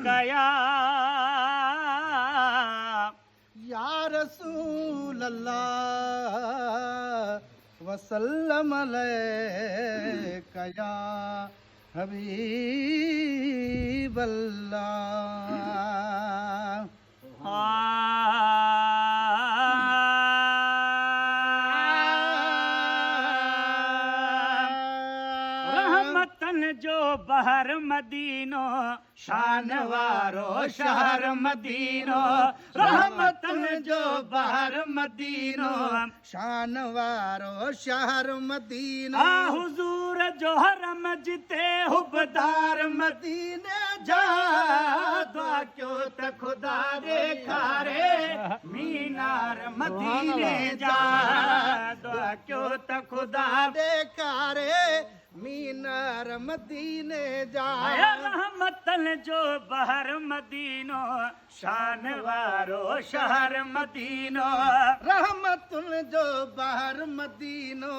कया या रसूल अल्लाह वसल्लम अलैका या हबीब अल्लाह। रहमतन जो बहर मदीनो शान वारो शहर मदीनो रहमतन जो बहर मदीनो शान वारो शहर मदीना हुजूर जो हरम जिते हुबदार मदीने जा दुआ क्यों त खुदा देखारे मीनार मदीने जा दुआ क्यों त खुदा देखारे मीनार मदीने जा। रहमतन जो बहर मदीनो शान वारो शहर मदीनो रहमतुल जो बहर मदीनो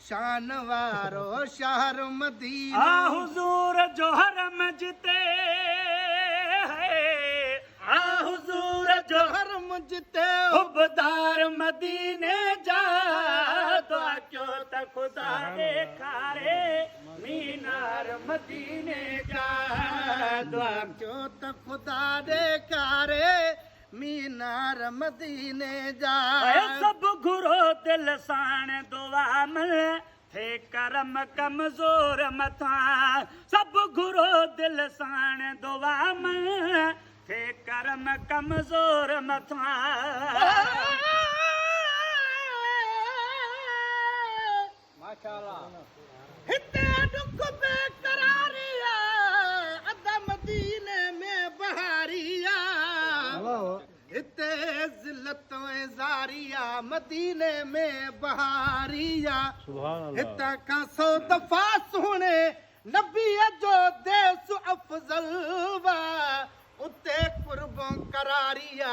शान वारो शहर मदीनो हुजूर जो हरम जिते हुजूर जो हरम जिते हुबदार मदीने जा दुआ क्यों त खुदा देखारे मीनार मदीने जा दुआ क्यों त खुदा देखारे मीनार मदीने जा। सब घुरो दिल साण दुआ में थे करम कमजोर मथा सब घुरो दिल साण दुआ में थे करम कमजोर मथा हिते दुख बेकरारिया अद मदीने में बहारिया हिते ज़िल्लत ज़ारिया मदीने में बहारिया हितां खां 100 दफ़ा सुहिणे नबीअ जो देस अफ़ज़ल वा उते कुर्बो करारिया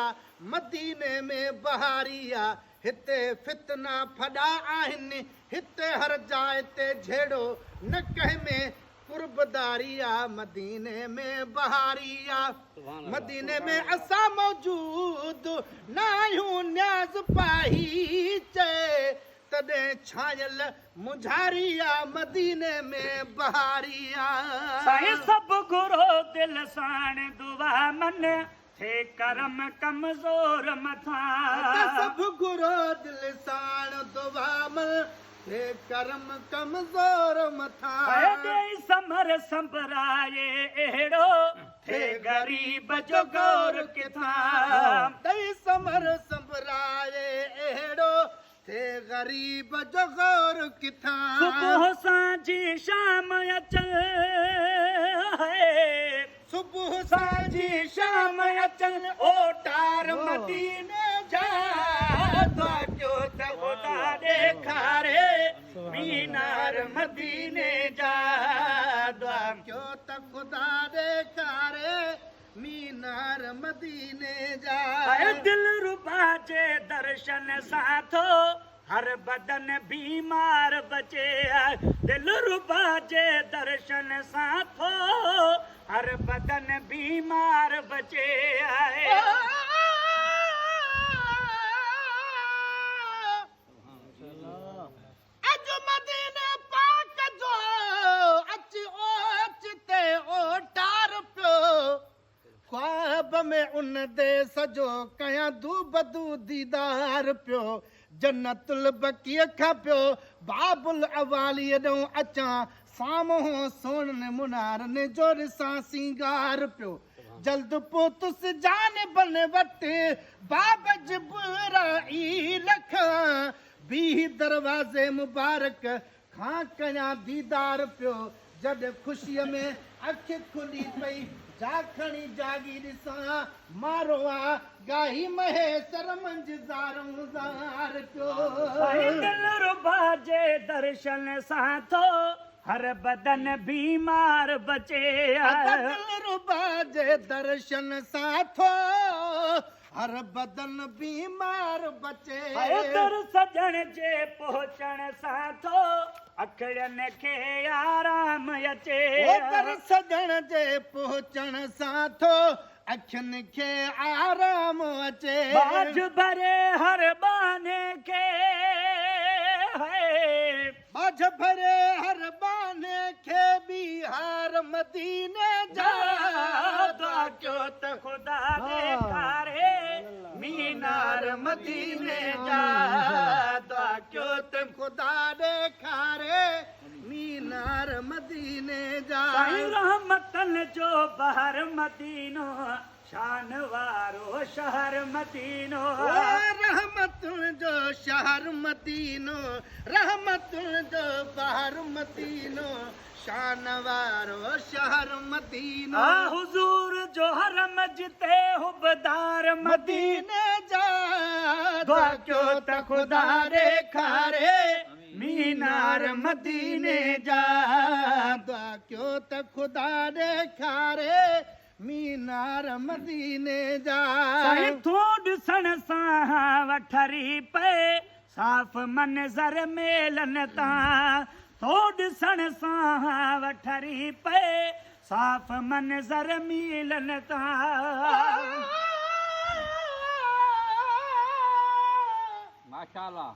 मदीने में बहारिया हिते फितना फॾा आहिनि हिते हर जाइ ते झेड़ो न कंहिं में कुर्बदारिया मदीने में बहारिया मदीने में असां मौजूद न आहियूं न्याज़ पाही चए तॾहिं छायल मुझारिया मदीने में बहारिया साईं सब घुरो दिल साण दुआ मन थे करम कमजोर मथा सब घुरो दिल साण दुआ मन थे करम कमजोर मथा समर संभराए अहिड़ो थे ग़रीब जो गौर किथां दई समर संभराए अहिड़ो थे ग़रीब जो गौर किथां सुबुह सांझी शाम अचल सुबुह सांझी शाम अचल ओटार मदीने जा दुआ क्यों त खुदा देखारे मीनार मदीने जा दुआ क्यों त खुदा देखारे मीनार मदीने जा। दिल रुबा जे दर्शन साथो हर बदन बीमार बचे दिल रुबा जे दर्शन साथो हर बदन बीमार बचे अज मदीने पाक जो अच ओच ते ओटार पियो ख्वाब में उन देस जो कयां दूबदू दीदार पियो जन्नतुल बकीअ खां पियो बाबुल अवालीअ ॾऊं अचां साम्हूं सोणनि मुनारनि जो ॾिसां सिंगार पियो जल्द पोतुस जान बन वटि बाब जिब्राईल खां बीह दरवाज़े मुबारक खां कयां दीदार पियो जॾहिं ख़ुशीअ में अखि खुली पई जाखणी जागी ॾिसां मारो आ गाही महेसर मंझ ज़ारूं ज़ार पियो दिल रुबा जे दर्शन सां थो हर बदन बीमार बचे दिल रुबा जे दर्शन सां थो हर बदन बीमार बचे दर सजण जे पहुचण सां थो अखड़नि खे आराम अचे ओ दर सजण जे पहुचण सां थो अखियुनि खे आराम अचे बाज भरे हर बाने खे बाज भरे हर बाने खे बिहार मदीने जा दुआ कयो त ख़ुदा ॾेखारे मीनार मदीने जा दुआ कयो त ख़ुदा ॾेखारे मीनार मदीने जा साईं रहमतन जो बहर मदीनो शान वारो शहर मदीनो रहमतुल जो शहर मदीनो रहमतुल जो बहर मदीनो शान वारो शहर मदीनो हुजूर जो हरम जिते हुबदार मदीने जा दुआ कयो त ख़ुदा ॾेखारे मीनार मदीने जा दुआ कयो त ख़ुदा ॾेखारे मीनार मदीने जा साईं थो ॾिसण सां वठरी पए साफ़ मंज़र मेलन तां थो ॾिसण सां वठरी पए साफ़ मंज़र मिलन तां माशाअल्लाह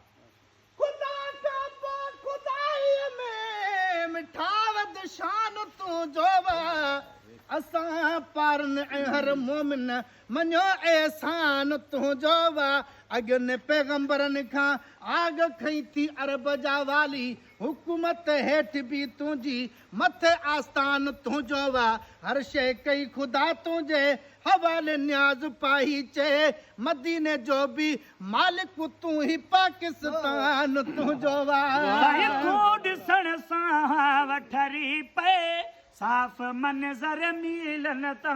खुदा का खुदाई में मिठावत शान तू जोवा असां पारन हर मोमिन मञो एहसान तू जोवा अॻियुनि पैगंबरनि खां आग खई थी अरब जा वाली हुकूमत हेठि बि तुंहिंजी मथे आस्थान तुंहिंजो वा हर शइ कई ख़ुदा तुंहिंजे हवाले न्याज़ पाई चए मदीने जो बि मालिक तूं ई पाकिस्तान तुंहिंजो वा साईं थो ॾिसण सां वठरी पए साफ़ मंज़र मिलन तां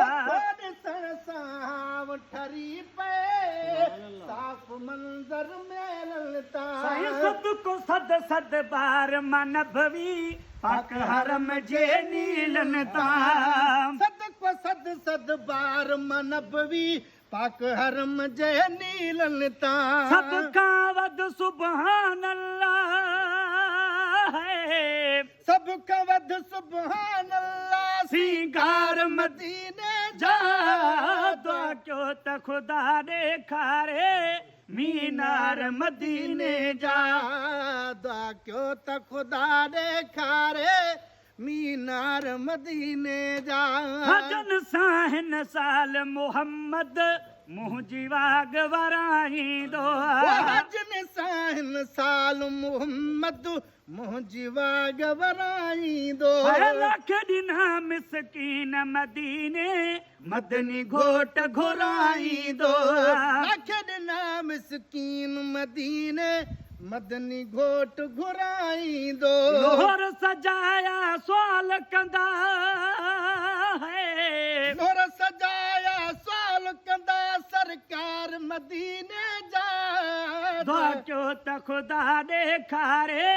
ॾिसण सां वठरी पए साफ़ मंज़र मेलनि साईं तां सदको सद सद बार मनभवी पाक हरम जे नीलन तां सदको सद सद बार मनबवी पाक हरम जे नीलन तां सभ खां वध सुभान अल्लाह है सभ खां वध सुभान अल्लाह सिंगार मदीने जा दुआ कयो त ख़ुदा ॾेखारे मीनार मदीने जा दुआ कयो त ख़ुदा ॾेखारे मीनार मदीने जा हजन सां हिन साल मोहम्मद मुंहिंजी वाग वराईंदो हजन सां हिन साल मोहम्मद मुंहिंजी वाग वराईंदो लख ॾिना मिसकीन मदीने मदनी घोट घुराईंदो लख ॾिना मिसकीन मदीने मदनी घोट घुराईंदो लोहर सजाया सुवाल कंदा है नोर सजाया साल कंदा सरकार मदीने जा दुआ कयो त ख़ुदा ॾेखारे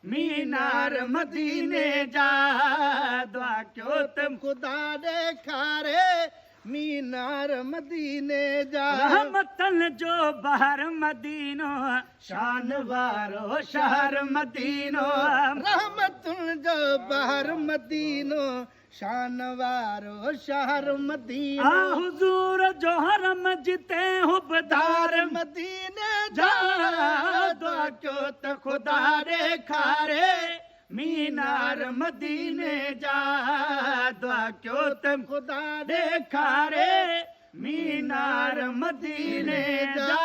मीनार मदीने जा दुआ कयो त ख़ुदा ॾेखारे मीनार मदीने जा रहमतन जो बहर मदीनो शान वारो शहर मदीनो रहमतुल जो बहर मदीनो शान वारो शहर मदीनो हुजूर जो हरम जिते हुबदार मदीने जा जा दुआ कयो त ख़ुदा ॾेखारे मीनार मदीने जा दुआ कयो त ख़ुदा ॾेखारे मीनार मदीने जा